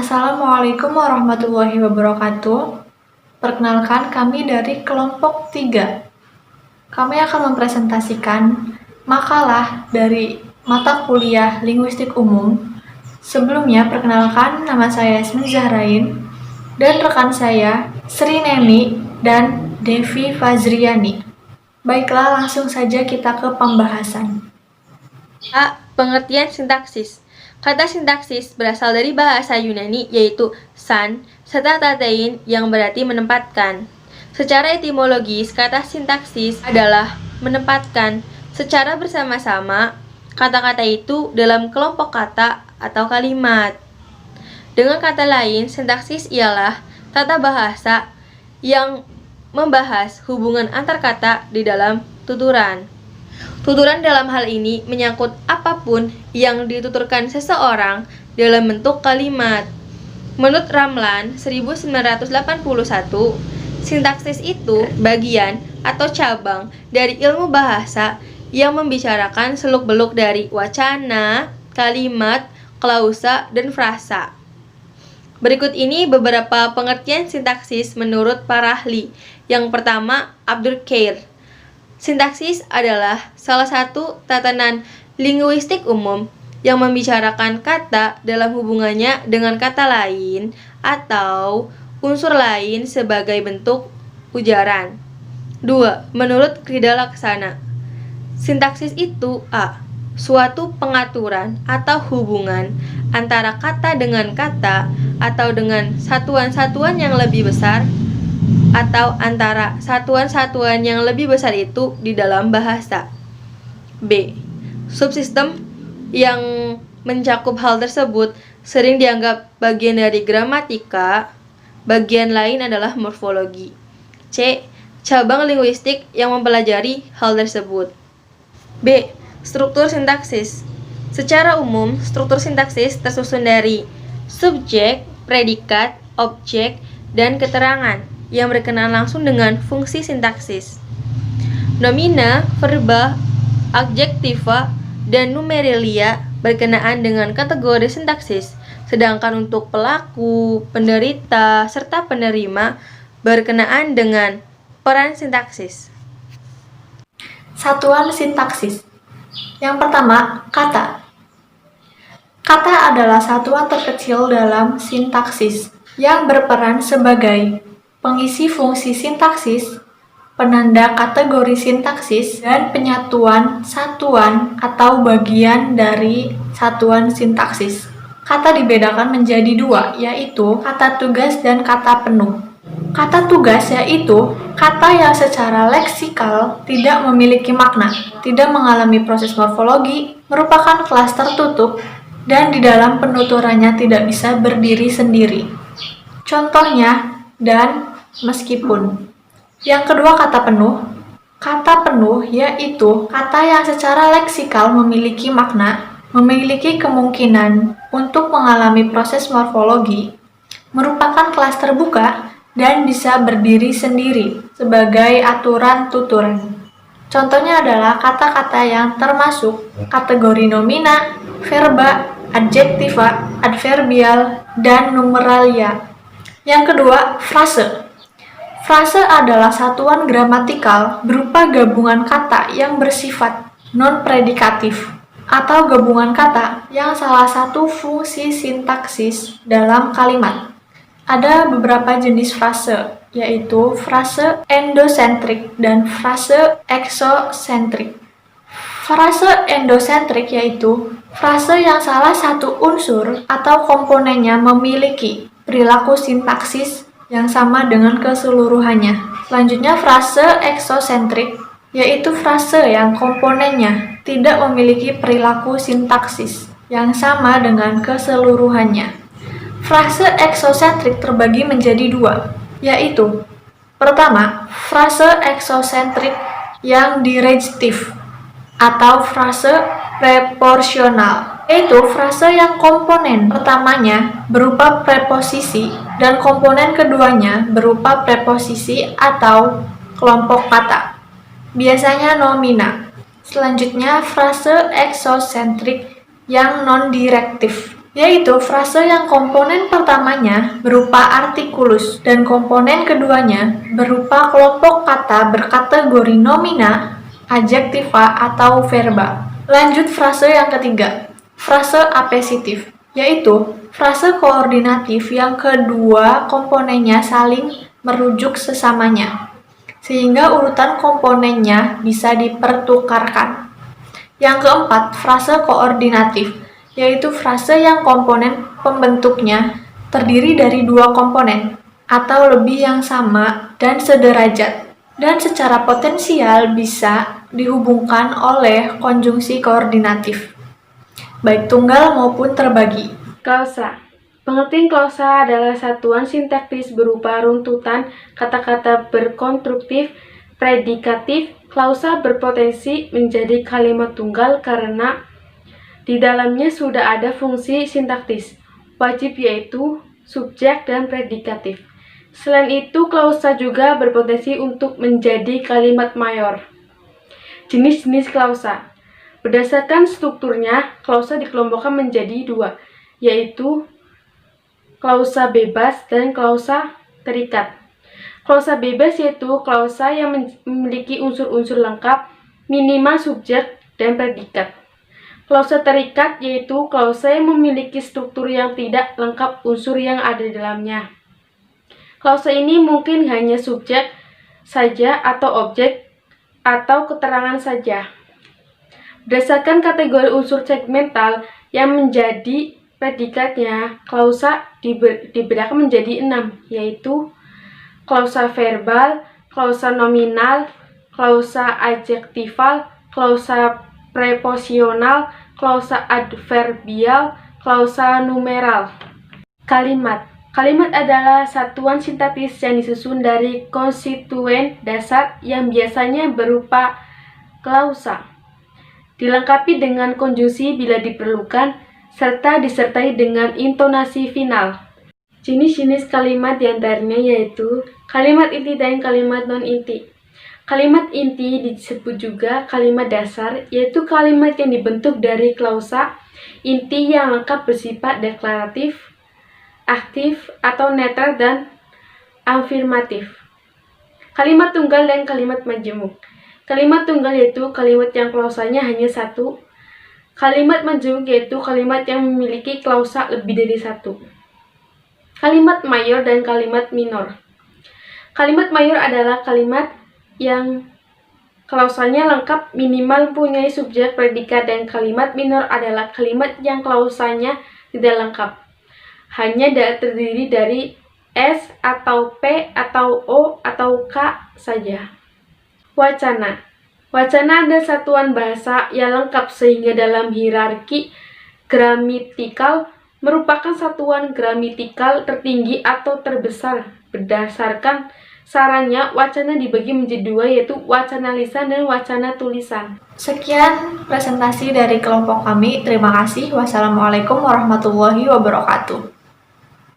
Assalamualaikum warahmatullahi wabarakatuh. Perkenalkan, kami dari kelompok 3. Kami akan mempresentasikan makalah dari mata kuliah Linguistik Umum. Sebelumnya, perkenalkan, nama saya Yasmin Zahrain dan rekan saya Sri Neni dan Devi Fazriani. Baiklah, langsung saja kita ke pembahasan. A. Pengertian sintaksis. Kata sintaksis berasal dari bahasa Yunani yaitu san serta tatein yang berarti menempatkan. Secara etimologis, kata sintaksis adalah menempatkan secara bersama-sama kata-kata itu dalam kelompok kata atau kalimat. Dengan kata lain, sintaksis ialah tata bahasa yang membahas hubungan antar kata di dalam tuturan. Tuturan dalam hal ini menyangkut apapun yang dituturkan seseorang dalam bentuk kalimat. Menurut Ramlan 1981, sintaksis itu bagian atau cabang dari ilmu bahasa yang membicarakan seluk-beluk dari wacana, kalimat, klausa, dan frasa. Berikut ini beberapa pengertian sintaksis menurut para ahli. Yang pertama, Abdul Khair. Sintaksis adalah salah satu tatanan linguistik umum yang membicarakan kata dalam hubungannya dengan kata lain atau unsur lain sebagai bentuk ujaran. 2. Menurut Krida Laksana, sintaksis itu a. Suatu pengaturan atau hubungan antara kata dengan kata atau dengan satuan-satuan yang lebih besar atau antara satuan-satuan yang lebih besar itu di dalam bahasa. B. Subsistem yang mencakup hal tersebut sering dianggap bagian dari gramatika, bagian lain adalah morfologi. C. Cabang linguistik yang mempelajari hal tersebut. B. Struktur sintaksis. Secara umum, struktur sintaksis tersusun dari subjek, predikat, objek, dan keterangan yang berkenaan langsung dengan fungsi sintaksis. Nomina, verba, adjektiva, dan numeralia berkenaan dengan kategori sintaksis, sedangkan untuk pelaku, penderita, serta penerima berkenaan dengan peran sintaksis. Satuan sintaksis. Yang pertama, kata. Kata adalah satuan terkecil dalam sintaksis yang berperan sebagai pengisi fungsi sintaksis, penanda kategori sintaksis, dan penyatuan satuan atau bagian dari satuan sintaksis. Kata dibedakan menjadi dua, yaitu kata tugas dan kata penuh. Kata tugas yaitu kata yang secara leksikal tidak memiliki makna, tidak mengalami proses morfologi, merupakan kelas tertutup, dan di dalam penuturannya tidak bisa berdiri sendiri. Contohnya, dan, meskipun. Yang kedua, kata penuh. Kata penuh yaitu kata yang secara leksikal memiliki makna, memiliki kemungkinan untuk mengalami proses morfologi, merupakan kelas terbuka, dan bisa berdiri sendiri sebagai aturan tuturan. Contohnya adalah kata-kata yang termasuk kategori nomina, verba, adjektiva, adverbial, dan numeralia. Yang kedua, frase. Frase adalah satuan gramatikal berupa gabungan kata yang bersifat non-predikatif atau gabungan kata yang salah satu fungsi sintaksis dalam kalimat. Ada beberapa jenis frase, yaitu frase endosentrik dan frase eksosentrik. Frase endosentrik yaitu frase yang salah satu unsur atau komponennya memiliki perilaku sintaksis yang sama dengan keseluruhannya. Selanjutnya, frase eksosentrik yaitu frase yang komponennya tidak memiliki perilaku sintaksis yang sama dengan keseluruhannya. Frase eksosentrik terbagi menjadi dua, yaitu pertama, frase eksosentrik yang direjektif atau frase proporsional, yaitu frase yang komponen pertamanya berupa preposisi dan komponen keduanya berupa preposisi atau kelompok kata, biasanya nomina. Selanjutnya, frase eksosentrik yang non-direktif, yaitu frase yang komponen pertamanya berupa artikulus dan komponen keduanya berupa kelompok kata berkategori nomina, adjektiva, atau verba. Lanjut frase yang ketiga, frase apesitif, yaitu frase koordinatif yang kedua komponennya saling merujuk sesamanya, sehingga urutan komponennya bisa dipertukarkan. Yang keempat, frase koordinatif, yaitu frase yang komponen pembentuknya terdiri dari dua komponen atau lebih yang sama dan sederajat, dan secara potensial bisa dihubungkan oleh konjungsi koordinatif, baik tunggal maupun terbagi. Klausa. Pengertian klausa adalah satuan sintaktis berupa runtutan kata-kata berkonstruktif, predikatif. Klausa berpotensi menjadi kalimat tunggal karena di dalamnya sudah ada fungsi sintaktis wajib, yaitu subjek dan predikatif. Selain itu, klausa juga berpotensi untuk menjadi kalimat mayor. Jenis-jenis klausa. Berdasarkan strukturnya, klausa dikelompokkan menjadi dua, yaitu klausa bebas dan klausa terikat. Klausa bebas yaitu klausa yang memiliki unsur-unsur lengkap, minimal subjek dan predikat. Klausa terikat yaitu klausa yang memiliki struktur yang tidak lengkap unsur yang ada di dalamnya. Klausa ini mungkin hanya subjek saja atau objek atau keterangan saja. Berdasarkan kategori unsur segmental yang menjadi predikatnya, klausa dibedakan menjadi 6, yaitu klausa verbal, klausa nominal, klausa adjektival, klausa preposisional, klausa adverbial, klausa numeral. Kalimat. Kalimat adalah satuan sintaktis yang disusun dari konstituen dasar yang biasanya berupa klausa, dilengkapi dengan konjungsi bila diperlukan, serta disertai dengan intonasi final. Jenis-jenis kalimat diantaranya yaitu kalimat inti dan kalimat non-inti. Kalimat inti disebut juga kalimat dasar, yaitu kalimat yang dibentuk dari klausa inti yang lengkap bersifat deklaratif, aktif, atau netral dan afirmatif. Kalimat tunggal dan kalimat majemuk. Kalimat tunggal yaitu kalimat yang klausanya hanya satu. Kalimat majemuk yaitu kalimat yang memiliki klausa lebih dari satu. Kalimat mayor dan kalimat minor. Kalimat mayor adalah kalimat yang klausanya lengkap minimal mempunyai subjek, predikat, dan kalimat minor adalah kalimat yang klausanya tidak lengkap, hanya terdiri dari S atau P atau O atau K saja. Wacana. Wacana adalah satuan bahasa yang lengkap sehingga dalam hierarki gramatikal merupakan satuan gramatikal tertinggi atau terbesar. Berdasarkan sarannya, wacana dibagi menjadi dua, yaitu wacana lisan dan wacana tulisan. Sekian presentasi dari kelompok kami. Terima kasih. Wassalamualaikum warahmatullahi wabarakatuh.